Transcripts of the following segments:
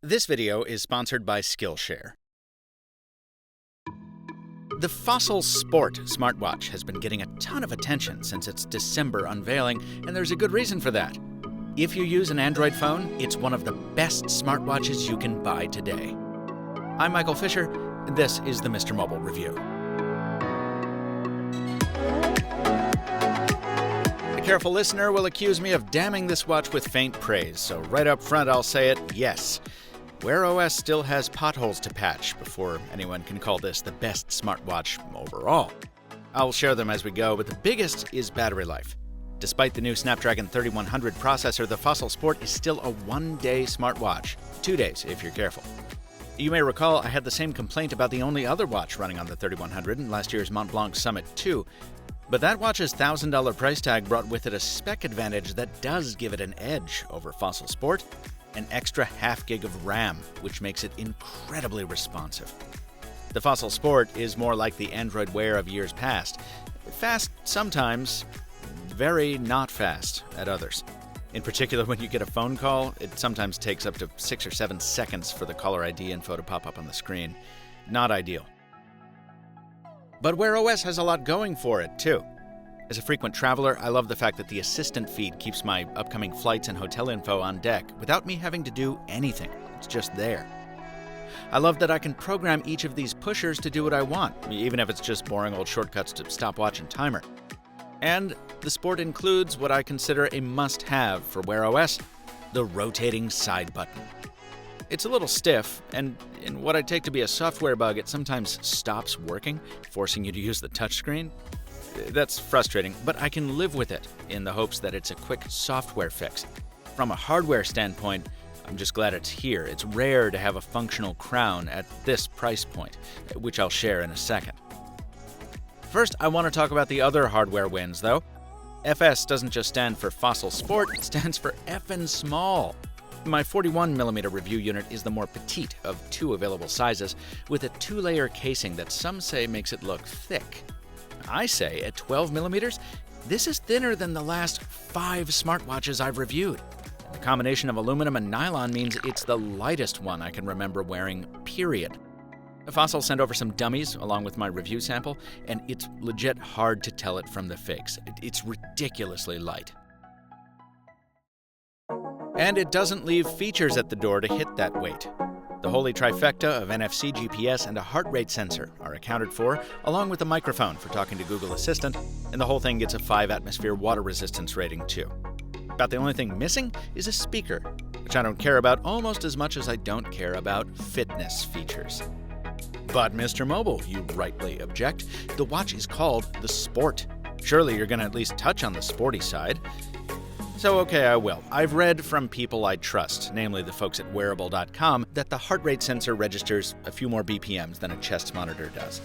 This video is sponsored by Skillshare. The Fossil Sport smartwatch has been getting a ton of attention since its December unveiling, and there's a good reason for that. If you use an Android phone, it's one of the best smartwatches you can buy today. I'm Michael Fisher, and this is the Mr. Mobile Review. A careful listener will accuse me of damning this watch with faint praise, so right up front I'll say it, yes. WearOS still has potholes to patch before anyone can call this the best smartwatch overall. I'll share them as we go, but the biggest is battery life. Despite the new Snapdragon 3100 processor, the Fossil Sport is still a one-day smartwatch. 2 days, if you're careful. You may recall I had the same complaint about the only other watch running on the 3100 in last year's Montblanc Summit 2, but that watch's $1,000 price tag brought with it a spec advantage that does give it an edge over Fossil Sport. An extra half gig of RAM, which makes it incredibly responsive. The Fossil Sport is more like the Android Wear of years past. Fast sometimes, very not fast at others. In particular, when you get a phone call, it sometimes takes up to 6 or 7 seconds for the caller ID info to pop up on the screen. Not ideal. But WearOS has a lot going for it, too. As a frequent traveler, I love the fact that the assistant feed keeps my upcoming flights and hotel info on deck without me having to do anything. It's just there. I love that I can program each of these pushers to do what I want, even if it's just boring old shortcuts to stopwatch and timer. And the Sport includes what I consider a must-have for WearOS, the rotating side button. It's a little stiff, and in what I take to be a software bug, it sometimes stops working, forcing you to use the touchscreen. That's frustrating, but I can live with it in the hopes that it's a quick software fix. From a hardware standpoint, I'm just glad it's here. It's rare to have a functional crown at this price point, which I'll share in a second. First, I want to talk about the other hardware wins, though. FS doesn't just stand for Fossil Sport, it stands for effing small. My 41mm review unit is the more petite of two available sizes, with a 2-layer casing that some say makes it look thick. I say, at 12mm, this is thinner than the last 5 smartwatches I've reviewed. The combination of aluminum and nylon means it's the lightest one I can remember wearing, period. Fossil sent over some dummies along with my review sample, and it's legit hard to tell it from the fakes. It's ridiculously light. And it doesn't leave features at the door to hit that weight. The holy trifecta of NFC, GPS, and a heart rate sensor are accounted for, along with a microphone for talking to Google Assistant, and the whole thing gets a 5-atmosphere water resistance rating too. About the only thing missing is a speaker, which I don't care about almost as much as I don't care about fitness features. But Mr. Mobile, you rightly object, the watch is called the Sport. Surely you're going to at least touch on the sporty side. So okay, I will. I've read from people I trust, namely the folks at Wareable.com, that the heart rate sensor registers a few more BPMs than a chest monitor does.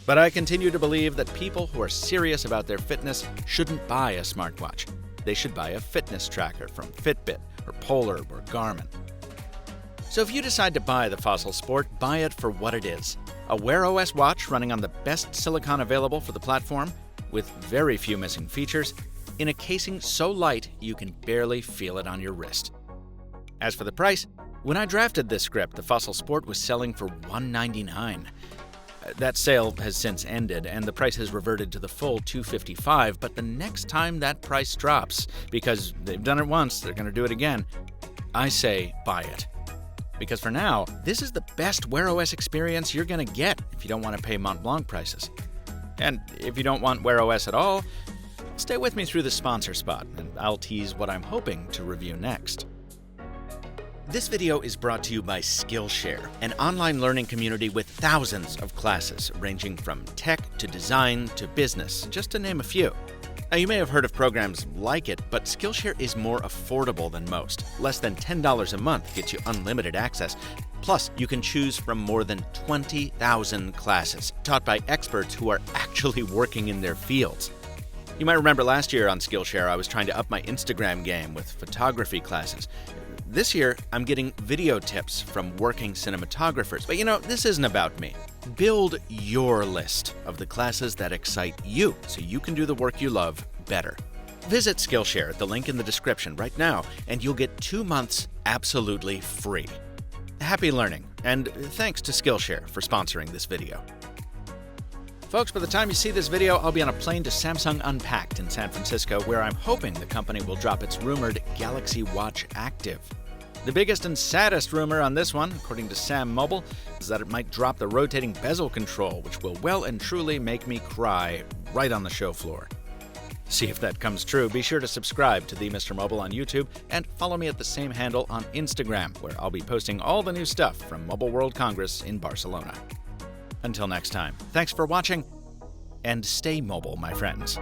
But I continue to believe that people who are serious about their fitness shouldn't buy a smartwatch. They should buy a fitness tracker from Fitbit or Polar or Garmin. So if you decide to buy the Fossil Sport, buy it for what it is. A WearOS watch running on the best silicon available for the platform, with very few missing features, in a casing so light you can barely feel it on your wrist. As for the price, when I drafted this script, the Fossil Sport was selling for $199. That sale has since ended, and the price has reverted to the full $255, but the next time that price drops, because they've done it once, they're going to do it again, I say buy it. Because for now, this is the best WearOS experience you're going to get if you don't want to pay Montblanc prices. And if you don't want WearOS at all, stay with me through the sponsor spot, and I'll tease what I'm hoping to review next. This video is brought to you by Skillshare, an online learning community with thousands of classes ranging from tech to design to business, just to name a few. Now, you may have heard of programs like it, but Skillshare is more affordable than most. Less than $10 a month gets you unlimited access. Plus, you can choose from more than 20,000 classes taught by experts who are actually working in their fields. You might remember last year on Skillshare, I was trying to up my Instagram game with photography classes. This year, I'm getting video tips from working cinematographers. But this isn't about me. Build your list of the classes that excite you so you can do the work you love better. Visit Skillshare at the link in the description right now, and you'll get 2 months absolutely free. happy learning, and thanks to Skillshare for sponsoring this video. Folks, by the time you see this video, I'll be on a plane to Samsung Unpacked in San Francisco, where I'm hoping the company will drop its rumored Galaxy Watch Active. The biggest and saddest rumor on this one, according to SamMobile, is that it might drop the rotating bezel control, which will well and truly make me cry right on the show floor. To see if that comes true, be sure to subscribe to the Mr. Mobile on YouTube and follow me at the same handle on Instagram, where I'll be posting all the new stuff from Mobile World Congress in Barcelona. Until next time, thanks for watching, and stay mobile, my friends.